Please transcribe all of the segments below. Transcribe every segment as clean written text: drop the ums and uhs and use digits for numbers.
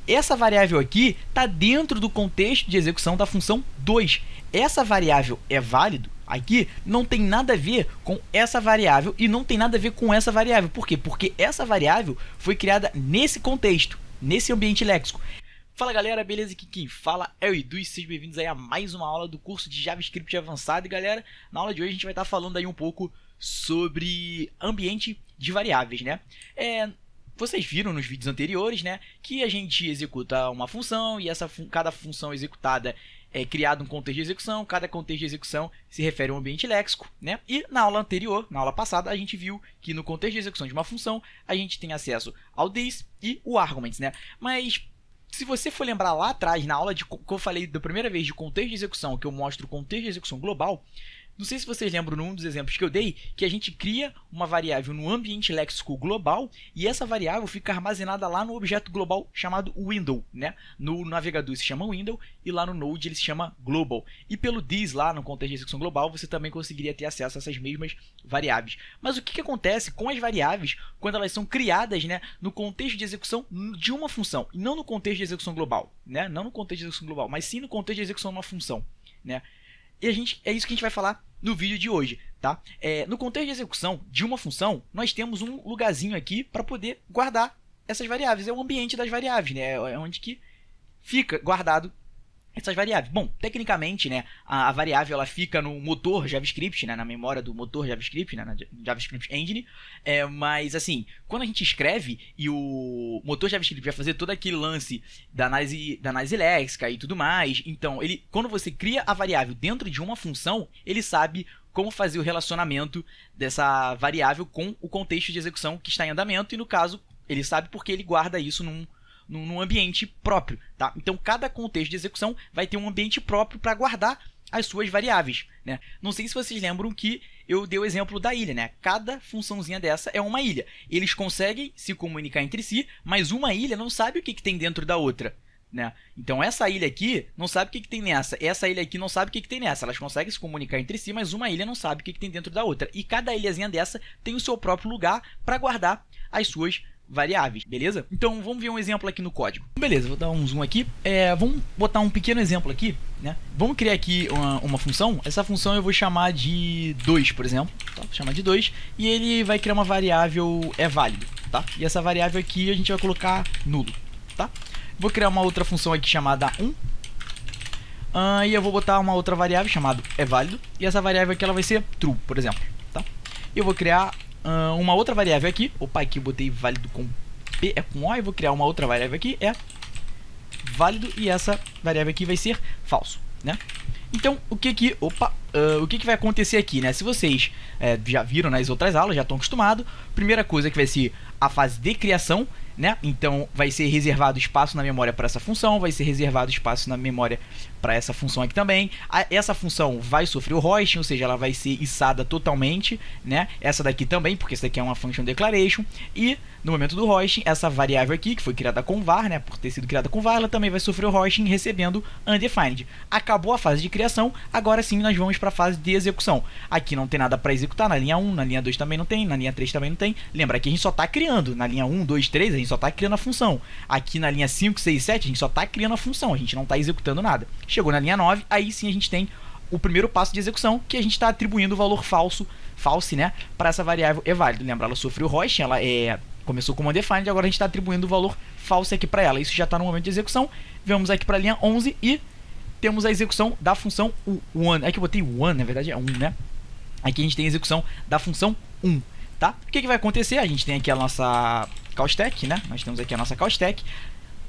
essa variável aqui está dentro do contexto de execução da função 2. Essa variável é válido, aqui não tem nada a ver com essa variável e não tem nada a ver com essa variável. Por quê? Porque essa variável foi criada nesse contexto, nesse ambiente léxico. Fala galera, beleza? Aqui quem fala é o Edu e sejam bem-vindos aí a mais uma aula do curso de JavaScript avançado. E galera, na aula de hoje a gente vai estar falando aí um pouco sobre ambiente de variáveis, né? Vocês viram nos vídeos anteriores, né, que a gente executa uma função e cada função executada é criado um contexto de execução, cada contexto de execução se refere a um ambiente léxico, né? E na aula anterior, na aula passada, a gente viu que no contexto de execução de uma função, a gente tem acesso ao this e o arguments, né? Mas se você for lembrar lá atrás, na aula que eu falei da primeira vez de contexto de execução, que eu mostro o contexto de execução global, não sei se vocês lembram num dos exemplos que eu dei, que a gente cria uma variável no ambiente léxico global e essa variável fica armazenada lá no objeto global chamado window, né? No navegador se chama window e lá no Node ele se chama global. E pelo this lá no contexto de execução global você também conseguiria ter acesso a essas mesmas variáveis. Mas o que acontece com as variáveis quando elas são criadas, né, no contexto de execução de uma função e não no contexto de execução global, né? Não no contexto de execução global, mas sim no contexto de execução de uma função, né? E é isso que a gente vai falar no vídeo de hoje, tá? No contexto de execução de uma função, nós temos um lugarzinho aqui para poder guardar essas variáveis. É o ambiente das variáveis, né? É onde que fica guardado essas variáveis. Bom, tecnicamente, né, a variável ela fica no motor JavaScript, né, na memória do motor JavaScript, né, na JavaScript Engine, mas assim, quando a gente escreve e o motor JavaScript vai fazer todo aquele lance da análise léxica e tudo mais, então quando você cria a variável dentro de uma função, ele sabe como fazer o relacionamento dessa variável com o contexto de execução que está em andamento e no caso, ele sabe porque ele guarda isso num ambiente próprio, tá? Então, cada contexto de execução vai ter um ambiente próprio para guardar as suas variáveis, né? Não sei se vocês lembram que eu dei o exemplo da ilha, né? Cada funçãozinha dessa é uma ilha. Eles conseguem se comunicar entre si, mas uma ilha não sabe o que tem dentro da outra, né? Então, essa ilha aqui não sabe o que tem nessa. Essa ilha aqui não sabe o que tem nessa. Elas conseguem se comunicar entre si, mas uma ilha não sabe o que tem dentro da outra. E cada ilhazinha dessa tem o seu próprio lugar para guardar as suas variáveis, beleza? Então vamos ver um exemplo aqui no código. Beleza, vou dar um zoom aqui. Vamos botar um pequeno exemplo aqui, né? Vamos criar aqui uma função. Essa função eu vou chamar de 2, por exemplo, tá? Vou chamar de 2 e ele vai criar uma variável válido, tá? E essa variável aqui a gente vai colocar nulo, tá? Vou criar uma outra função aqui chamada 1 e eu vou botar uma outra variável chamada válido e essa variável aqui ela vai ser true, por exemplo, tá? Eu vou criar uma outra variável aqui, aqui eu botei válido com P, com O, e vou criar uma outra variável aqui, válido, e essa variável aqui vai ser falso, né? Então, o que vai acontecer aqui, né? Se vocês já viram nas outras aulas, já estão acostumados, primeira coisa que vai ser a fase de criação, né? Então, vai ser reservado espaço na memória para essa função, vai ser reservado espaço na memória para essa função aqui também. Essa função vai sofrer o hosting, ou seja, ela vai ser içada totalmente, né? Essa daqui também, porque essa daqui é uma function declaration. E no momento do hosting, essa variável aqui, que foi criada com var, né? Por ter sido criada com var, ela também vai sofrer o hosting recebendo undefined. Acabou a fase de criação, agora sim nós vamos para a fase de execução. Aqui não tem nada para executar, na linha 1, na linha 2 também não tem, na linha 3 também não tem. Lembra que a gente só está criando, na linha 1, 2, 3, a gente só está criando a função. Aqui na linha 5, 6, 7, a gente só está criando a função, a gente não está executando nada. Chegou na linha 9, aí sim a gente tem o primeiro passo de execução, que a gente está atribuindo o valor false, né, para essa variável válido. Lembra, ela sofreu hosting, ela começou como undefined, agora a gente está atribuindo o valor false aqui para ela. Isso já está no momento de execução. Vamos aqui para a linha 11 e temos a execução da função one. Aqui eu botei one, na verdade é 1, né? Aqui a gente tem a execução da função 1, tá? O que vai acontecer? A gente tem aqui a nossa call stack, né? Nós temos aqui a nossa call stack.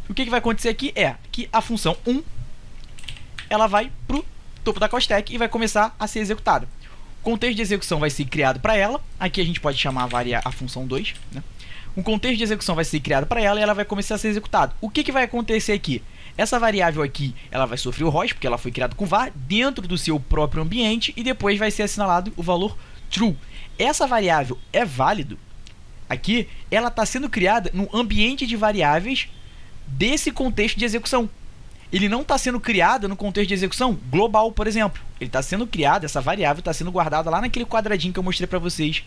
O que vai acontecer aqui é que a função 1 ela vai pro topo da call stack e vai começar a ser executada. O contexto de execução vai ser criado para ela. Aqui a gente pode chamar a função 2, né? Um contexto de execução vai ser criado para ela e ela vai começar a ser executada. O que vai acontecer aqui? Essa variável aqui, ela vai sofrer o host, porque ela foi criada com var dentro do seu próprio ambiente e depois vai ser assinalado o valor true. Essa variável válido, aqui, ela está sendo criada no ambiente de variáveis desse contexto de execução. Ele não está sendo criado no contexto de execução global, por exemplo. Ele está sendo criado, essa variável está sendo guardada lá naquele quadradinho que eu mostrei para vocês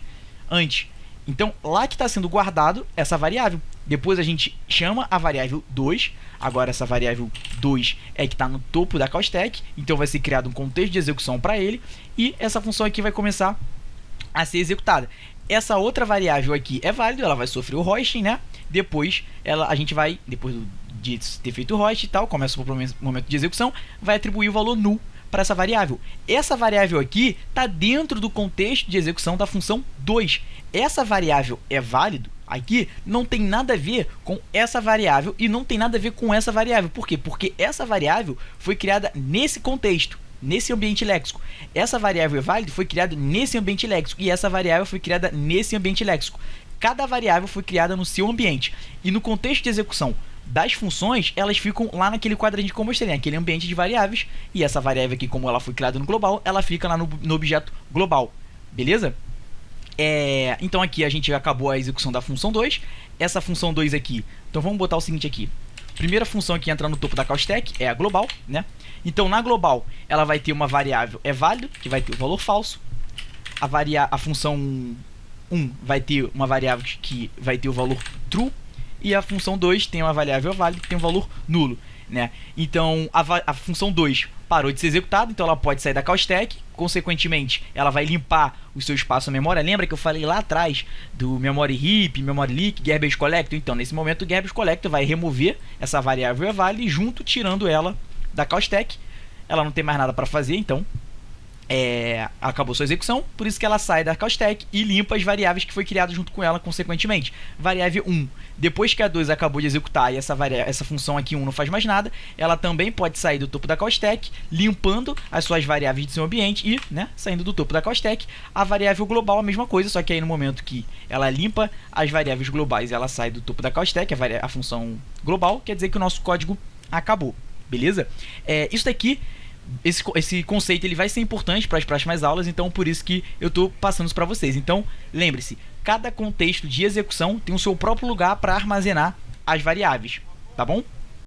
antes. Então, lá que está sendo guardado essa variável. Depois a gente chama a variável 2. Agora essa variável 2 é que está no topo da call stack. Então vai ser criado um contexto de execução para ele. E essa função aqui vai começar a ser executada. Essa outra variável aqui é válida, ela vai sofrer o hosting, né? Depois a gente vai, depois de ter feito o host e tal, começa o momento de execução, vai atribuir o valor null para essa variável. Essa variável aqui está dentro do contexto de execução da função 2. Essa variável é válida, aqui não tem nada a ver com essa variável e não tem nada a ver com essa variável. Por quê? Porque essa variável foi criada nesse contexto, nesse ambiente léxico. Essa variável é válida foi criada nesse ambiente léxico e essa variável foi criada nesse ambiente léxico. Cada variável foi criada no seu ambiente e no contexto de execução das funções, elas ficam lá naquele quadradinho que eu mostrei, naquele ambiente de variáveis, e essa variável aqui, como ela foi criada no global, ela fica lá no objeto global, beleza? Então aqui a gente acabou a execução da função 2, essa função 2 aqui, então vamos botar o seguinte aqui, primeira função que entra no topo da call stack é a global, né? Então na global, ela vai ter uma variável válido, que vai ter o valor falso, a função 1 vai ter uma variável que vai ter o valor true, e a função 2 tem uma variável válida que tem um valor nulo, né? Então a função 2 parou de ser executada, então ela pode sair da call stack, consequentemente ela vai limpar o seu espaço memória. Lembra que eu falei lá atrás do memory heap, memory leak, garbage collector? Então nesse momento o garbage collector vai remover essa variável válida e junto tirando ela da call stack. Ela não tem mais nada para fazer, então acabou sua execução, por isso que ela sai da call stack e limpa as variáveis que foi criada junto com ela, consequentemente. Variável 1, depois que a 2 acabou de executar e essa função aqui 1 não faz mais nada, ela também pode sair do topo da call stack, limpando as suas variáveis de seu ambiente e, né, saindo do topo da call stack. A variável global a mesma coisa, só que aí no momento que ela limpa as variáveis globais, ela sai do topo da call stack, a função global, quer dizer que o nosso código acabou, beleza? Isso daqui, esse conceito ele vai ser importante para as próximas aulas, então por isso que eu estou passando isso para vocês. Então lembre-se, cada contexto de execução tem o seu próprio lugar para armazenar as variáveis, tá bom?